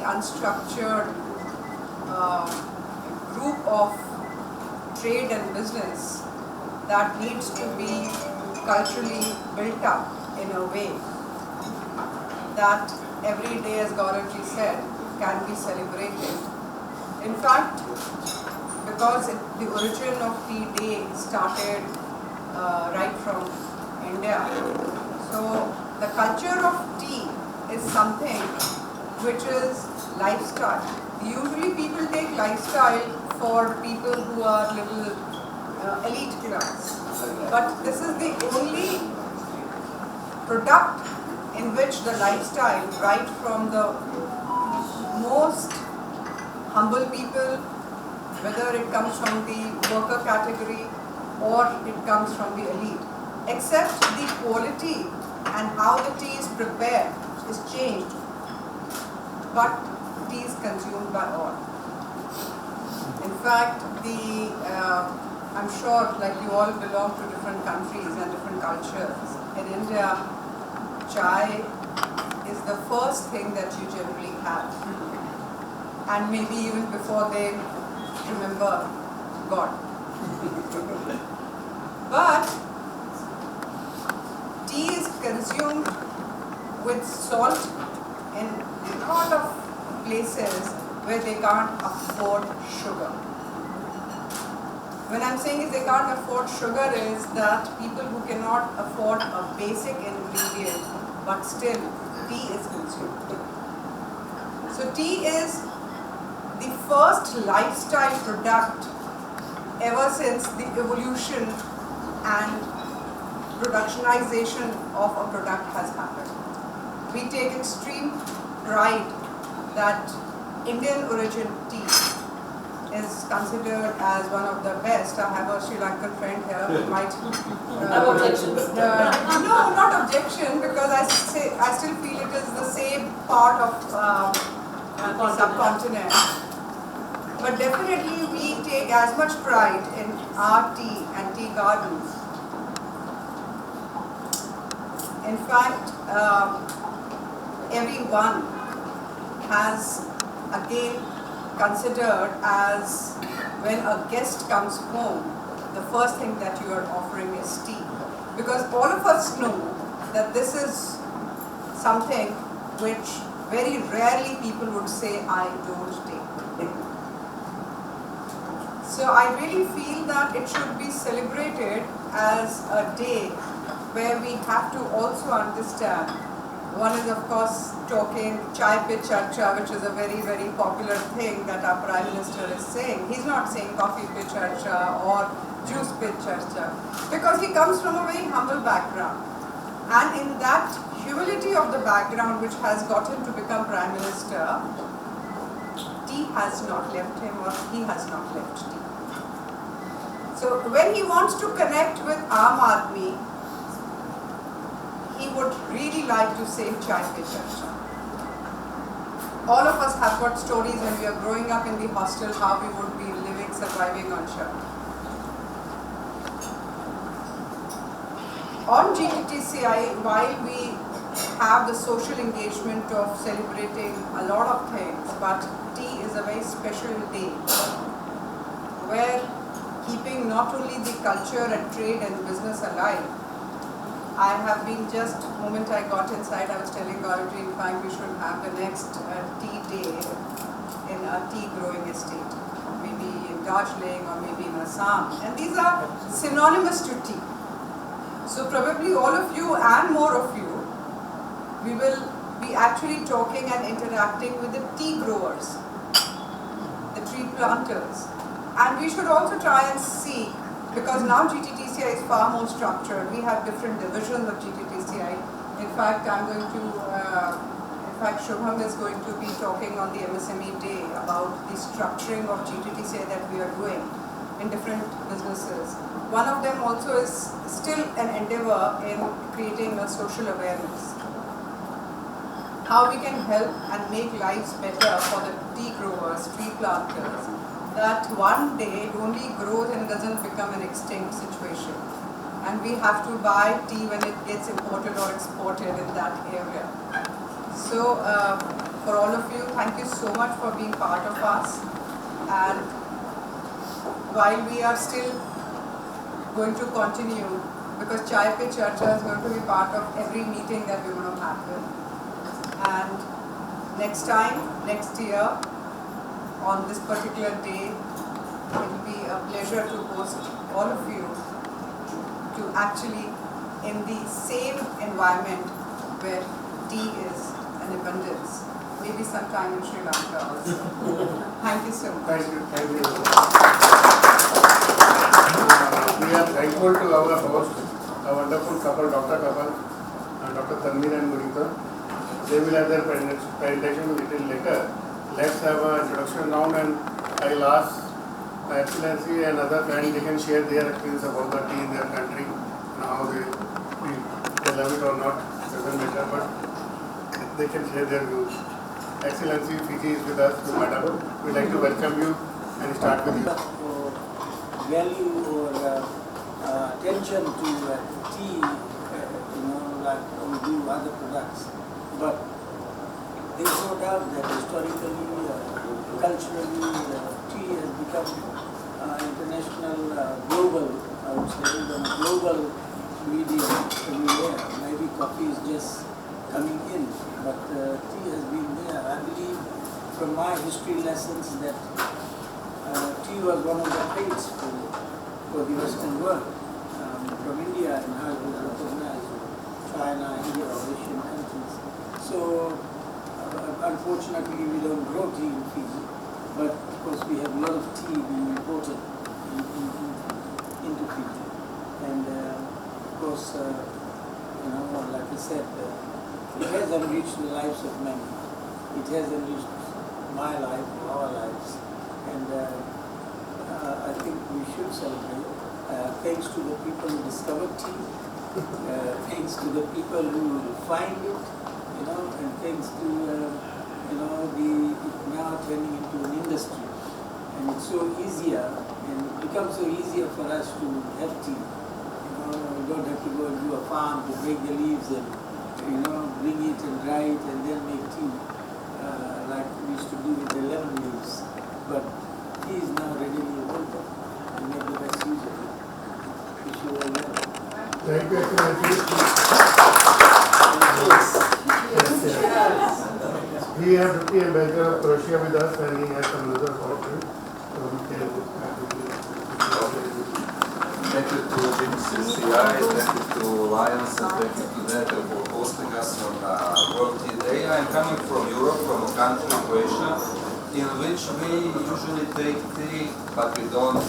Unstructured group of trade and business that needs to be culturally built up in a way that every day, as Gaurav said, can be celebrated. In fact, because the origin of Tea Day started right from India, so the culture of tea is something which is lifestyle. Usually people take lifestyle for people who are little elite class. But this is the only product in which the lifestyle, right from the most humble people, whether it comes from the worker category or it comes from the elite, except the quality and how the tea is prepared is changed. But tea is consumed by all. In fact, I'm sure like you all belong to different countries and different cultures. In India, chai is the first thing that you generally have. And maybe even before they remember God. But tea is consumed with salt in a lot of places where they can't afford sugar. When I'm saying is they can't afford sugar is that people who cannot afford a basic ingredient but still tea is consumed. So tea is the first lifestyle product ever since the evolution and productionization of a product has happened. We take extreme pride that Indian origin tea is considered as one of the best. I have a Sri Lankan friend here who might... no objections. No, not objection, because I still feel it is the same part of the subcontinent. But definitely we take as much pride in our tea and tea gardens. In fact, everyone has again considered as when a guest comes home, the first thing that you are offering is tea. Because all of us know that this is something which very rarely people would say, I don't take. So I really feel that it should be celebrated as a day where we have to also understand. One is of course talking chai pe charcha, which is a very, very popular thing that our Prime Minister is saying. He's not saying coffee pe charcha or juice pe charcha, because he comes from a very humble background. And in that humility of the background which has got him to become Prime Minister, tea has not left him, or he has not left tea. So when he wants to connect with Aam Aadmi, he would really like to say chai pe charcha. All of us have got stories when we are growing up in the hostel how we would be living, surviving on chai. On GTTCI, while we have the social engagement of celebrating a lot of things, but tea is a very special day where, keeping not only the culture and trade and business alive, I have been just, the moment I got inside, I was telling Gauraji, in fact, we should have the next tea day in a tea growing estate, maybe in Darjeeling or maybe in Assam. And these are synonymous to tea. So probably all of you and more of you, we will be actually talking and interacting with the tea growers, the tree planters. And we should also try and see, because now GTTCI is far more structured. We have different divisions of GTTCI. In fact, Shubham is going to be talking on the MSME day about the structuring of GTTCI that we are doing in different businesses. One of them also is still an endeavor in creating a social awareness. How we can help and make lives better for the tea growers, tree planters, that one day it only grows and doesn't become an extinct situation. And we have to buy tea when it gets imported or exported in that area. So for all of you, thank you so much for being part of us. And while we are still going to continue, because Chai Pe Charcha is going to be part of every meeting that we're going to have. And next time, next year, on this particular day, it will be a pleasure to host all of you to actually in the same environment where tea is an abundance. Maybe sometime in Sri Lanka also. Thank you so much. Thank you. Thank you. We are thankful to our host, a wonderful couple, Dr. Kapil and Dr. Tanvir and Murita. They will have their presentation a little later. Let's have an introduction round, and I'll ask Her Excellency and other friends, they can share their experience about the tea in their country and how they love it or not, doesn't matter, but they can share their views. Excellency, Fiji is with us, Madam. We'd like to welcome you and start with you. Value or attention to tea, like we do other products. But there is no doubt that historically, culturally, tea has become international, global, I would say, even global medium everywhere. Maybe coffee is just coming in, but tea has been there. I believe from my history lessons that tea was one of the fates for the Western world, from India, and how it was recognized, China, India, or Asian countries. So, unfortunately, we don't grow tea in Fiji, but of course we have a lot of tea being imported into Fiji. And of course, like I said, it has enriched the lives of many. It has enriched my life, our lives, and I think we should celebrate. Thanks to the people who discovered tea, thanks to the people who refined it, and thanks to it now turning into an industry, and it's so easier, and it becomes so easier for us to have tea. We don't have to go and do a farm to break the leaves and bring it and dry it and then make tea, like we used to do with the lemon leaves. But tea is now readily available, and make the best use of it. Wish you all well. Thank you, Excellency. We have Deputy Ambassador of Croatia with us, and he has some other option. So we can Thank you to GTTCI, thank you to Lions, and thank you to DENTEM for hosting us on World Tea Day. I am coming from Europe, from a country, Croatia, in which we usually take tea, but we don't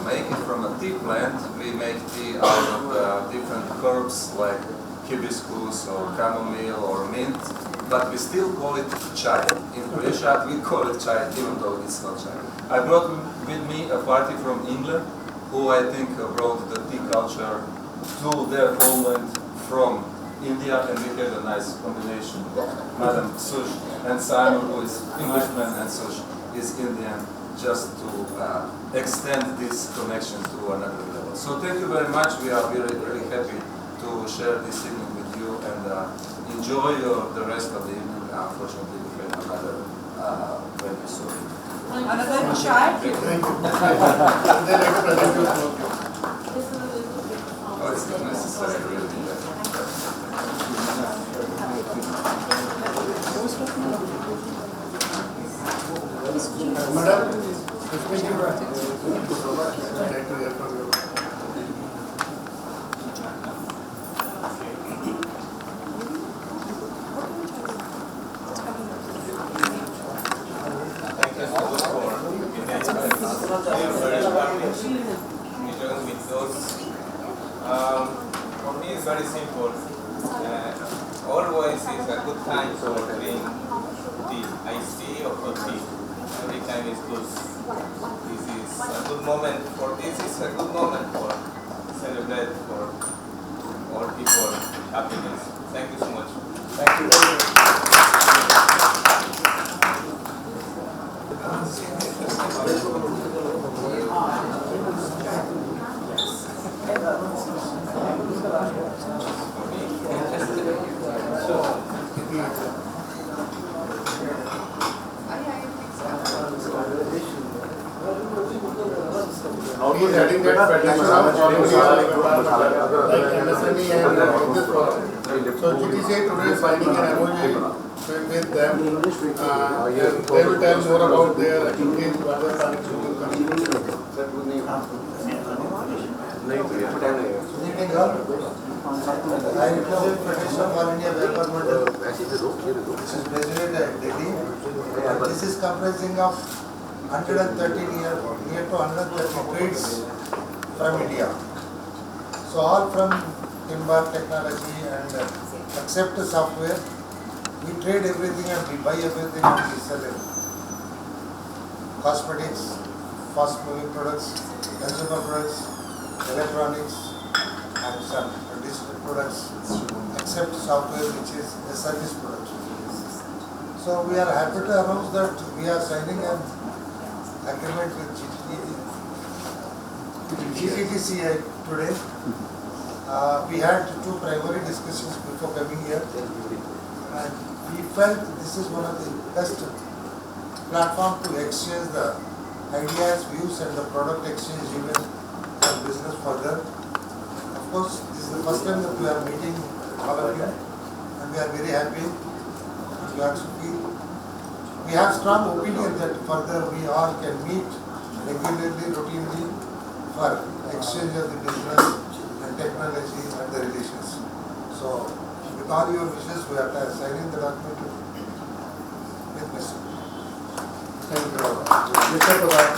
make it from a tea plant. We make tea out of different herbs like hibiscus or chamomile or mint, but we still call it chai. In Croatia, we call it chai, even though it's not chai. I brought with me a party from England, who I think brought the tea culture to their homeland from India, and we had a nice combination. Madam Sush and Simon, who is Englishman, and Sush is Indian, just to extend this connection to another level. So thank you very much. We are really, really happy to share this evening with you, and enjoy the rest of the evening. Unfortunately, we had another venue, so. Another chai? thank you. The next presentation. Oh, it's not necessary, really. Madam, thank you so much. I'd like to hear from you. For me, it's very simple. Always is a good time to drink tea, iced tea or hot tea. Every time is good. This is a good moment for celebrate for all people happiness. Thank you so much. Thank you very much. He is adding that federation of like MSME and this forum. So GTCI today is signing an MOU with them, and they will tell more about their activities, what they are planning to do. I represent Federation of All India Welfare Model, which is president at Delhi. This is comprising of 130 near to 130 trades from India. So all from timber technology and except software, we trade everything and we buy everything and we sell it. Cosmetics, fast moving products, consumer products, electronics, and some digital products, except software, which is a service product. So we are happy to announce that we are signing an agreement with GTTCI today. We had two primary discussions before coming here, and we felt this is one of the best platform to exchange the ideas, views, and the product exchange even for business further. Of course, this is the first time that we are meeting all of you, and we are very happy. We have strong opinion that further we all can meet regularly, routinely for exchange of the business and technology and the relations. So, with all your wishes, we are signing the document with Mr. Thank you. Mr. Pradhan.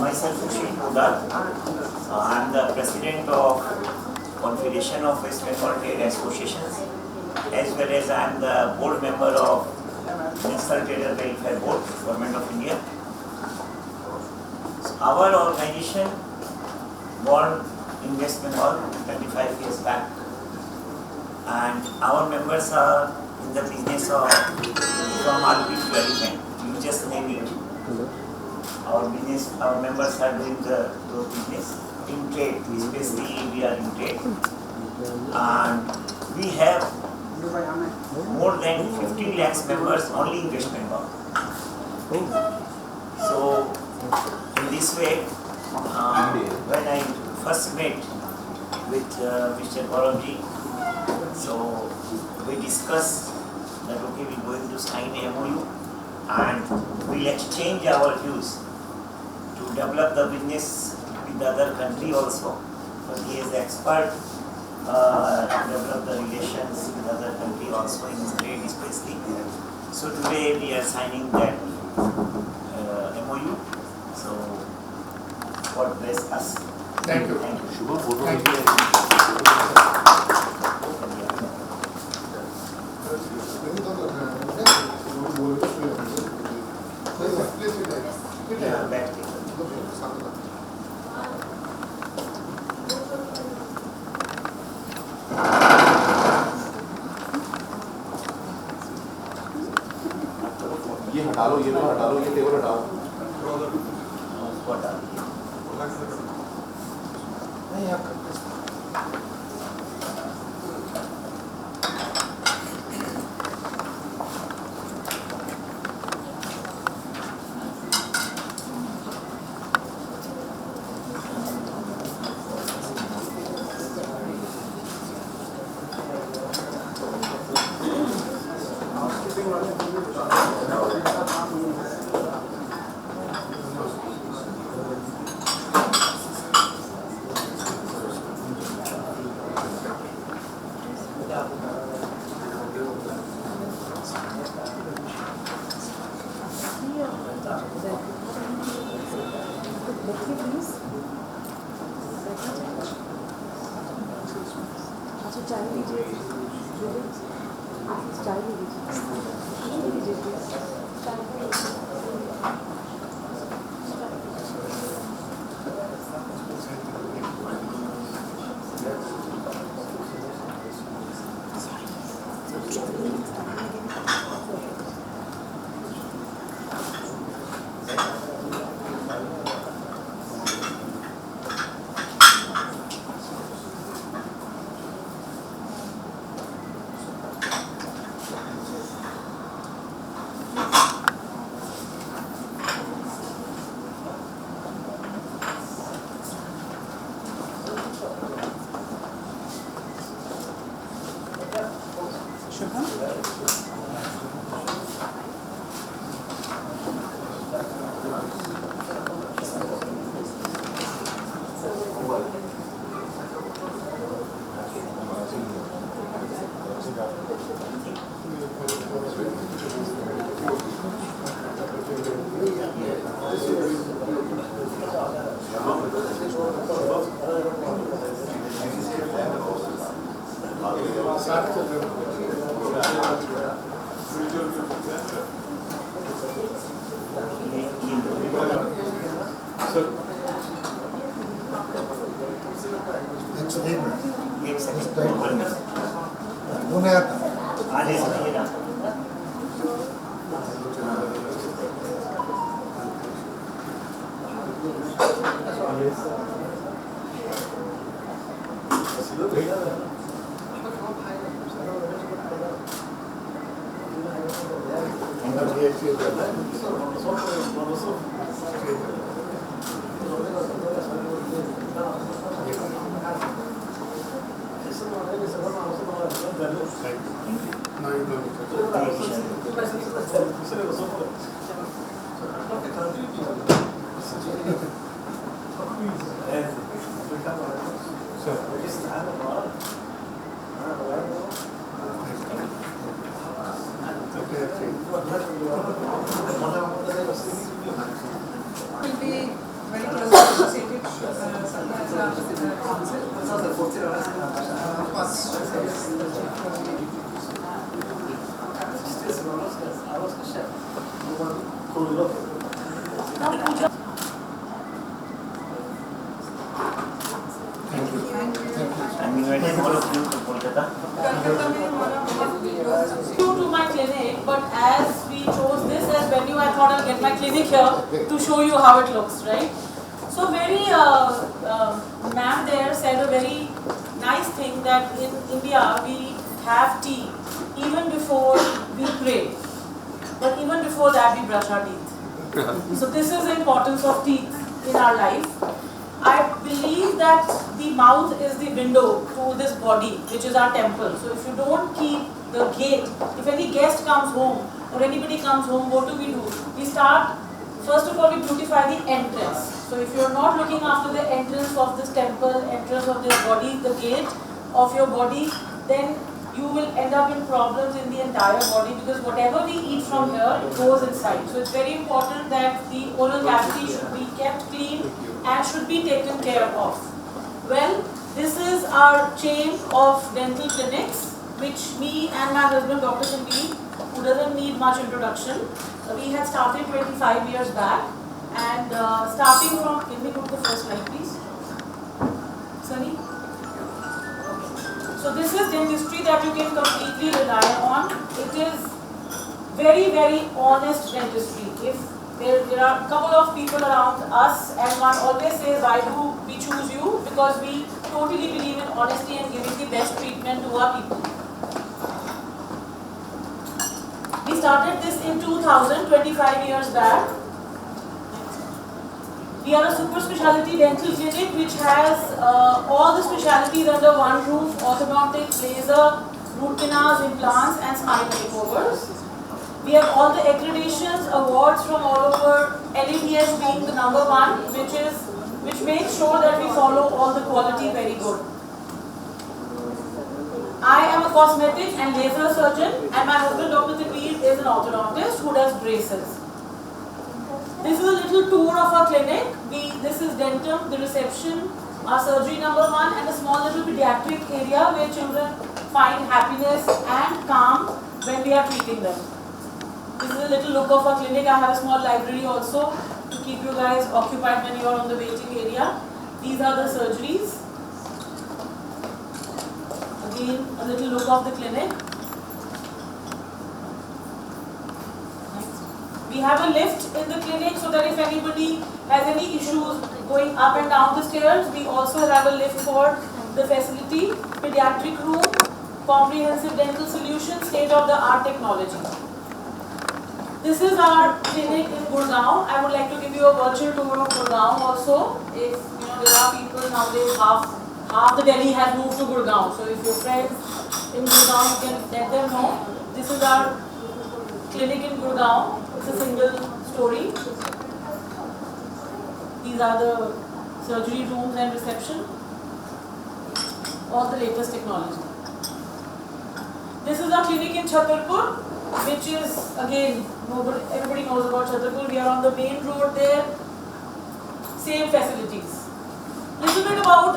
Myself, Sushil Pudar. I am the president of Confederation of West Bengal Trade Associations, as well as I am the board member of National Trader Welfare Board, Government of India. So our organization born in West Bengal 25 years back, and our members are in the business of from RP to elephant. You just name it. Our members are doing the business in trade, especially we are in trade, and we have more than 15 lakhs members only in West Bengal. So in this way, when I first met with Mr. Gaurav, so we discussed that okay, we are going to sign a MOU and we'll exchange our views to develop the business with the other country also. But he is the expert to develop the relations with other country also in trade especially. So today we are signing that MOU. So God bless us. Thank you. Thank you. Thank you. Yeah, back. ये हटा लो, ये तो हटा लो, ये table हटाओ। नहीं आप करते you. Will be very closely associated sometimes with the council. I'm inviting all of you to Kolkata. To my clinic, but as we chose this as venue, I thought I'll get my clinic here to show you how it looks, right? So ma'am there said a very nice thing that in India we have tea even before we pray, but even before that we brush our teeth. So this is the importance of teeth in our life. I believe that the mouth is the window to this body, which is our temple. So if you don't keep the gate, if any guest comes home or anybody comes home, what do? We start, first of all, we beautify the entrance. So if you're not looking after the entrance of this temple, entrance of this body, the gate of your body, then you will end up in problems in the entire body, because whatever we eat from here, it goes inside. So it's very important that the oral cavity should be kept clean and should be taken care of. Well, this is our chain of dental clinics, which me and my husband, Dr. Sandeep, who doesn't need much introduction, we had started 25 years back. And starting from, can we go to the first slide, please? Sunny? So this is dentistry that you can completely rely on. It is very, very honest dentistry. If there are a couple of people around us and one always says, why do we choose you? Because we totally believe in honesty and giving the best treatment to our people. We started this in 2000, 25 years back. We are a super specialty dental clinic which has all the specialties under one roof: orthodontics, laser, root canals, implants and smile makeovers. We have all the accreditations, awards from all over, LABS being the #1, which makes sure that we follow all the quality very good. I am a cosmetic and laser surgeon, and my husband Dr. Tabir is an orthodontist who does braces. This is a little tour of our clinic. This is Dentem, the reception, our surgery #1, and a small little pediatric area where children find happiness and calm when we are treating them. This is a little look of our clinic. I have a small library also to keep you guys occupied when you are on the waiting area. These are the surgeries. Again, a little look of the clinic. We have a lift in the clinic so that if anybody has any issues going up and down the stairs, we also have a lift for the facility. Pediatric room, comprehensive dental solution, state-of-the-art technology. This is our clinic in Gurgaon. I would like to give you a virtual tour of Gurgaon also. If there are people nowadays, half the Delhi has moved to Gurgaon. So if your friends in Gurgaon, you can let them know. This is our clinic in Gurgaon. It's a single story. These are the surgery rooms and reception. All the latest technology. This is our clinic in Chhatarpur, which is, again, everybody knows about Chhatarpur. We are on the main road there. Same facilities. Little bit about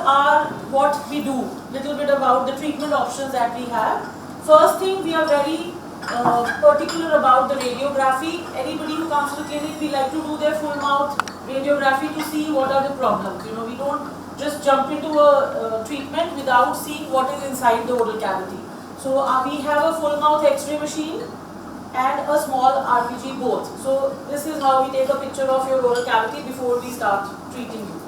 what we do. Little bit about the treatment options that we have. First thing, we are very particular about the radiography. Anybody who comes to the clinic, we like to do their full mouth radiography to see what are the problems. We don't just jump into a treatment without seeing what is inside the oral cavity. So we have a full mouth X-ray machine and a small RPG both. So this is how we take a picture of your oral cavity before we start treating you.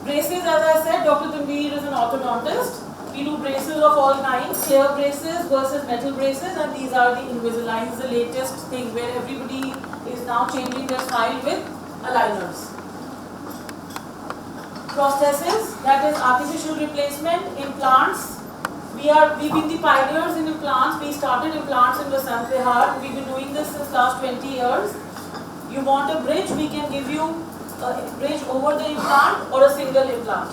Braces, as I said, Dr. Tanveer is an orthodontist. We do braces of all kinds, clear braces versus metal braces, and these are the Invisaligns, the latest thing where everybody is now changing their smile with aligners. Prosthesis, that is artificial replacement, implants. We've been the pioneers in implants. We started implants in Vasant Vihar. We've been doing this since last 20 years. You want a bridge, we can give you a bridge over the implant or a single implant.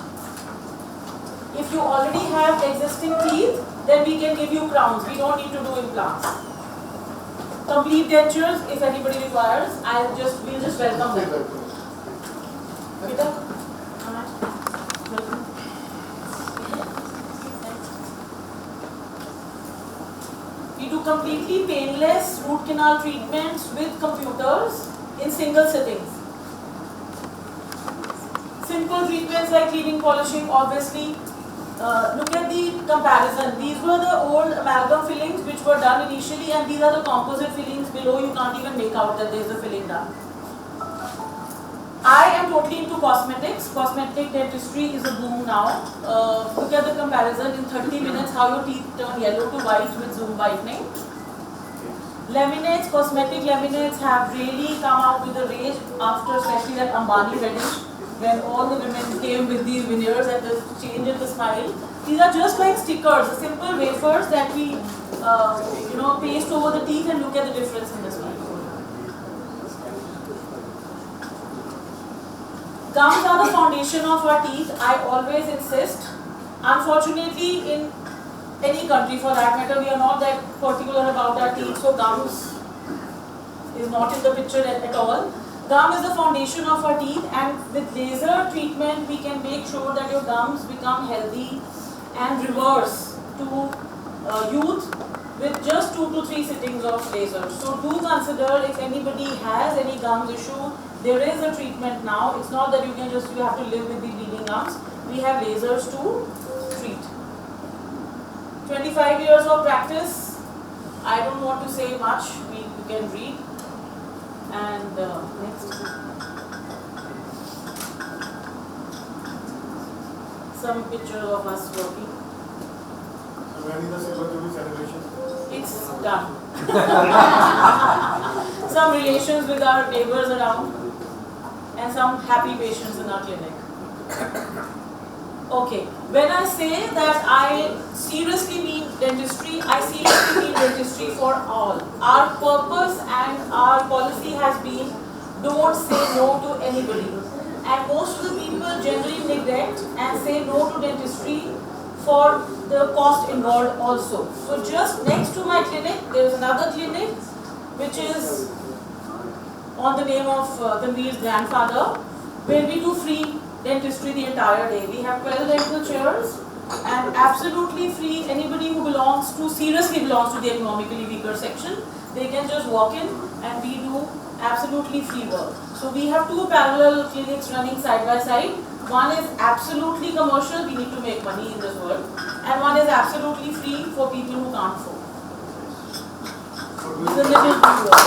If you already have existing teeth, then we can give you crowns. We don't need to do implants. Complete dentures, if anybody requires, we'll just welcome them. Peter? Welcome. We do completely painless root canal treatments with computers in single sittings. Simple treatments like cleaning, polishing, obviously. Look at the comparison. These were the old amalgam fillings which were done initially, and these are the composite fillings below. You can't even make out that there is a filling done. I am totally into cosmetics. Cosmetic dentistry is a boom now. Look at the comparison in 30 minutes how your teeth turn yellow to white with zoom whitening. Laminates, cosmetic laminates have really come out with a rage after especially that Ambani wedding, when all the women came with these veneers and the change in the smile. These are just like stickers, simple wafers that we paste over the teeth and look at the difference in the smile. Gums are the foundation of our teeth, I always insist. Unfortunately, in any country for that matter, we are not that particular about our teeth, so gums is not in the picture at all. Gum is the foundation of our teeth, and with laser treatment we can make sure that your gums become healthy and reverse to youth with just 2 to 3 sittings of laser. So do consider, if anybody has any gums issue, there is a treatment now. It's not that you have to live with the bleeding gums. We have lasers to treat. 25 years of practice. I don't want to say much. You can read. And next. Some pictures of us working. So when is the Saber celebration? It's done. Some relations with our neighbors around, and some happy patients in our clinic. Okay, when I say that I seriously mean dentistry, I seriously mean dentistry for all. Our purpose and our policy has been, don't say no to anybody. And most of the people generally neglect and say no to dentistry for the cost involved also. So just next to my clinic, there is another clinic which is on the name of Tanveer's grandfather, where we do free dentistry the entire day. We have 12 dental chairs and absolutely free. Anybody who seriously belongs to the economically weaker section, they can just walk in and we do absolutely free work. So we have 2 parallel clinics running side by side. One is absolutely commercial, we need to make money in this world, and one is absolutely free for people who can't afford. It's a little free work.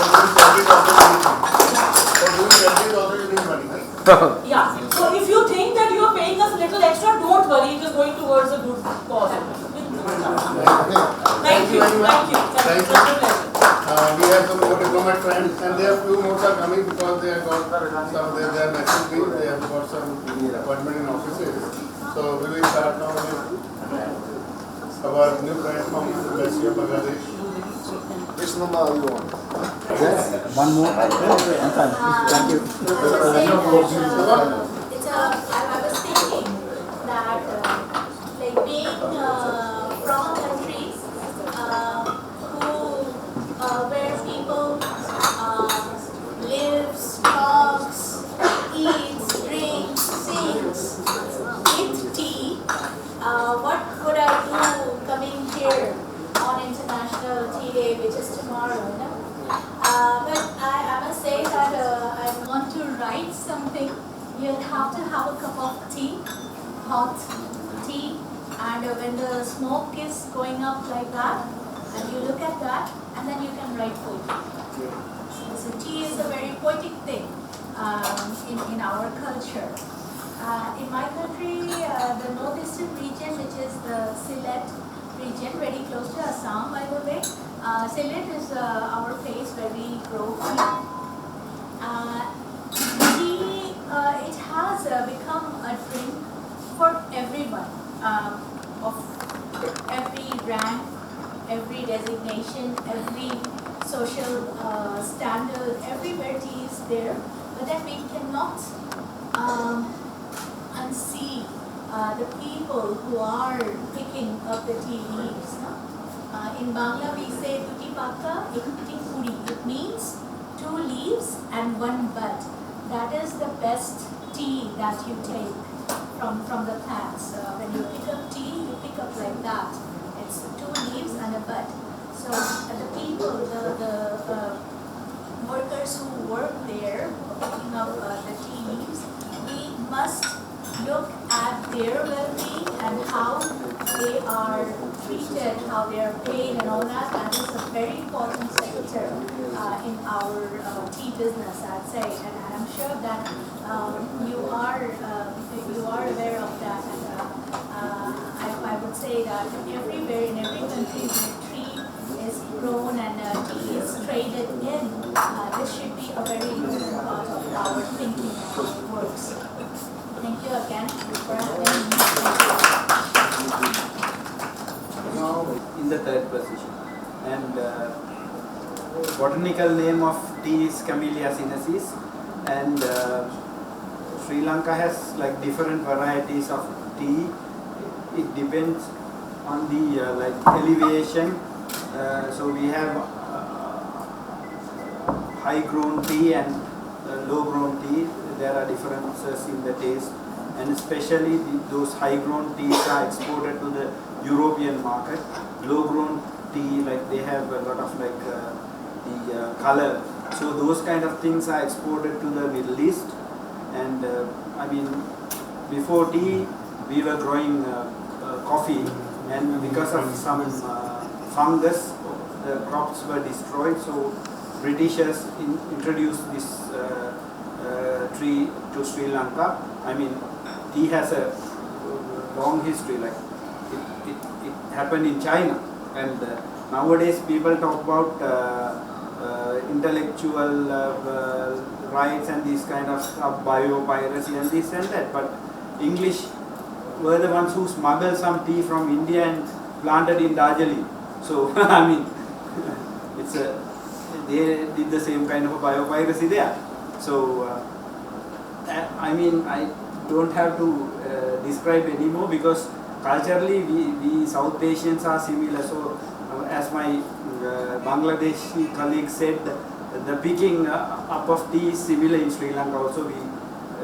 Yeah, so if you think that you are paying us a little extra, don't worry, it is going towards a good cause. Thank you. We have some more diplomat friends, and there are few more are coming because they have got some their national leave, they have got some appointment in offices. So we will start now with our new friends from the Embassy of Bangladesh. Which number are you on? One more. I was thinking that like being from a country where people lives, talks, eats, drinks, sings, with tea, what could I do coming here on International Tea Day, which is tomorrow, you know? But I must say that I want to write something. You'll have to have a cup of tea, hot tea, and when the smoke is going up like that, and you look at that, and then you can write poetry. So tea is a very poetic thing in our culture. In my country, the northeastern region, which is the Sylhet region, very close to Assam, by the way. Sylhet is our place where we grow tea. Tea, it has become a drink for everyone, of every rank, every designation, every social standard, everywhere tea is there. But then we cannot unsee the people who are picking up the tea leaves. No? In Bangla we say tuti paka ekti puri. It means 2 leaves and 1 bud. That is the best tea that you take from the plants. When you pick up tea, you pick up like that. It's 2 leaves and a bud. So the people, the workers who work there, picking up the tea leaves, we must look at their well-being and how they are treated, how they are paid and all that. That is a very important sector in our tea business, I'd say. And I'm sure that you are aware of that. And I would say that everywhere, in every country where tea is grown and tea is traded in, this should be a very important part of our thinking and our works. Thank you again for having me. Now in the 3rd position, and botanical name of tea is Camellia sinensis, and Sri Lanka has like different varieties of tea. It depends on the elevation. So we have high grown tea and low grown tea. There are differences in the taste, and especially those high grown teas are exported to the European market. Low grown tea, like they have a lot of the color. So those kind of things are exported to the Middle East. And I mean, before tea we were growing coffee, and because of some fungus the crops were destroyed. So Britishers introduced this tree to Sri Lanka. I mean, tea has a long history. Like it happened in China, and nowadays people talk about intellectual rights and these kind of stuff, biopiracy and this and that. But English were the ones who smuggled some tea from India and planted in Darjeeling. So I mean, they did the same kind of a biopiracy there. So I mean, I don't have to describe anymore, because culturally we South Asians are similar. So as my Bangladeshi colleague said, the picking up of tea is similar in Sri Lanka. Also we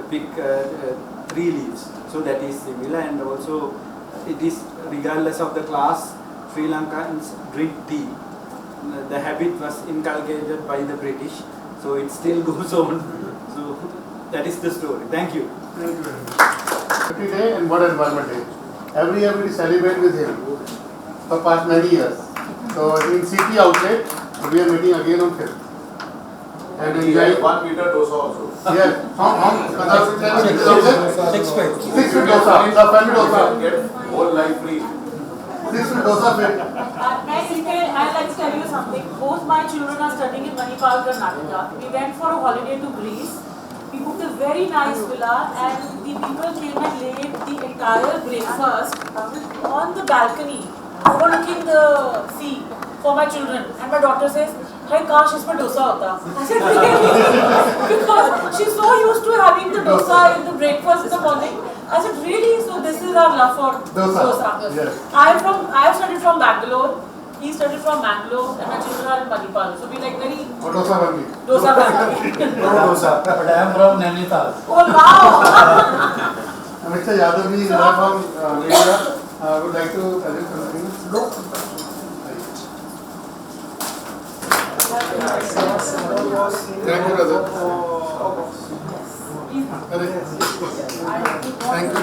pick 3 leaves, so that is similar. And also it is regardless of the class, Sri Lankans drink tea. The habit was inculcated by the British, so it still goes on. So that is the story. Thank you. Thank you very much. Every day and World Environment Day. Every year we celebrate with him for past many years. So in CT outlet, we are meeting again on 5th. And enjoying 1 meter dosa also. Yes. How 6 feet dosa. The family dosa. Get whole life free. 6 feet dosa fit. I'd like to tell you something. Both my children are studying in Manipal, Karnataka. We went for a holiday to Greece. We booked a very nice villa, and the people came and laid the entire breakfast on the balcony overlooking the sea for my children. And my daughter says, "Hey, kash isme dosa hota." I said, "Really?" Because she's so used to having the dosa in the breakfast in the morning. I said, "Really?" So this is our love for dosa. Yes. I have studied from Bangalore. He studied from Mangalore, and my children are in Manipal. So we like very Dosa family. dosa family. No dosa, but I am from Nainital. Oh wow! Mr. Yadav ji, from Media, would like to present something. Thank you, brother. Thank you.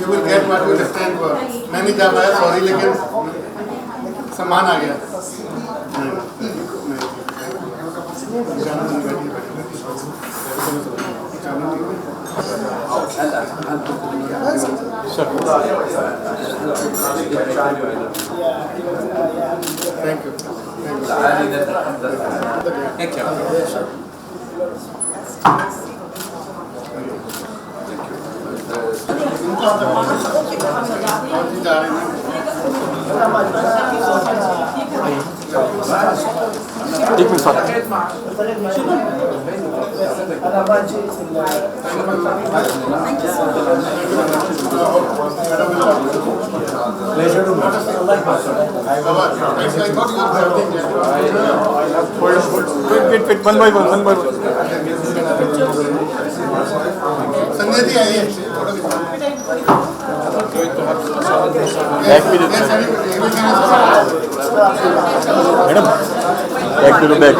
You will get what you stand for. मैंने क्या पाया sorry लेकिन सम्मान आ गया. Thank you. Thank you. एक minute Pleasure to meet you. Wait, one by one. Sanjay ji, आइए. Madam, back to the back.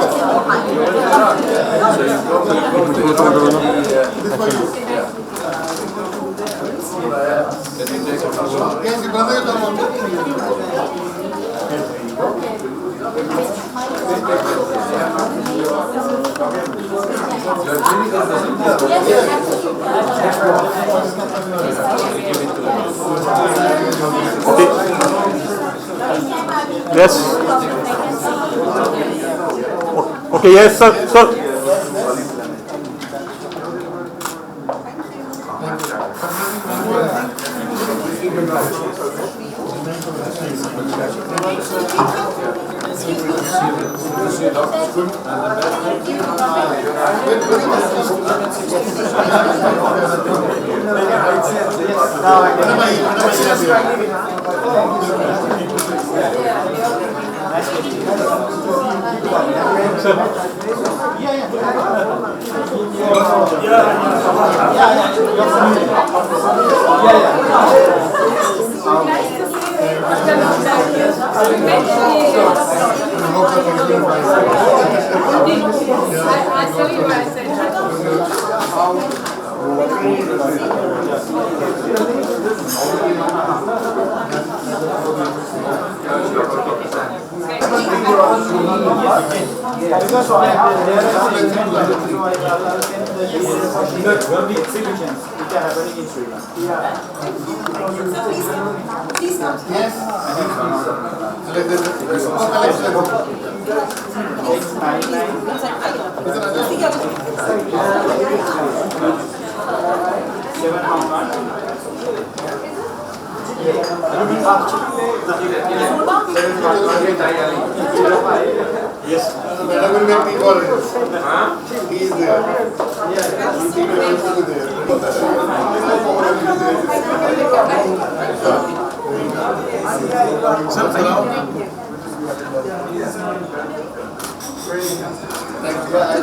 Yes. Okay, yes, sir. Yes. Madam will make me call it. He is there.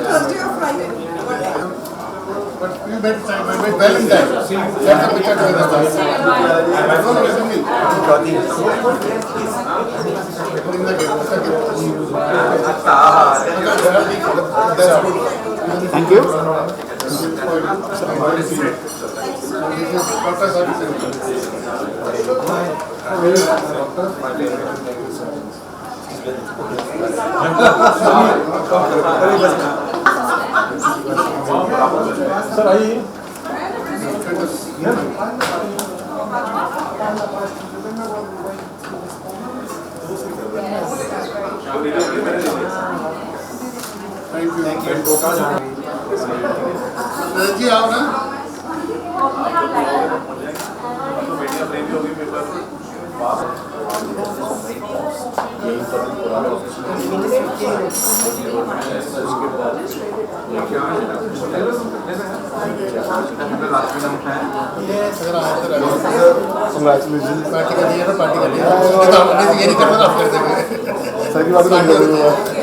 Thursday or Friday? But we met well in time. See, that's a picture together. Thank you. Sir, आइए. Thank you. जी आओ ना. Congratulations. Party का दिया ना. ये नहीं करना आप कर देंगे. सर की बात नहीं कर रहे हो.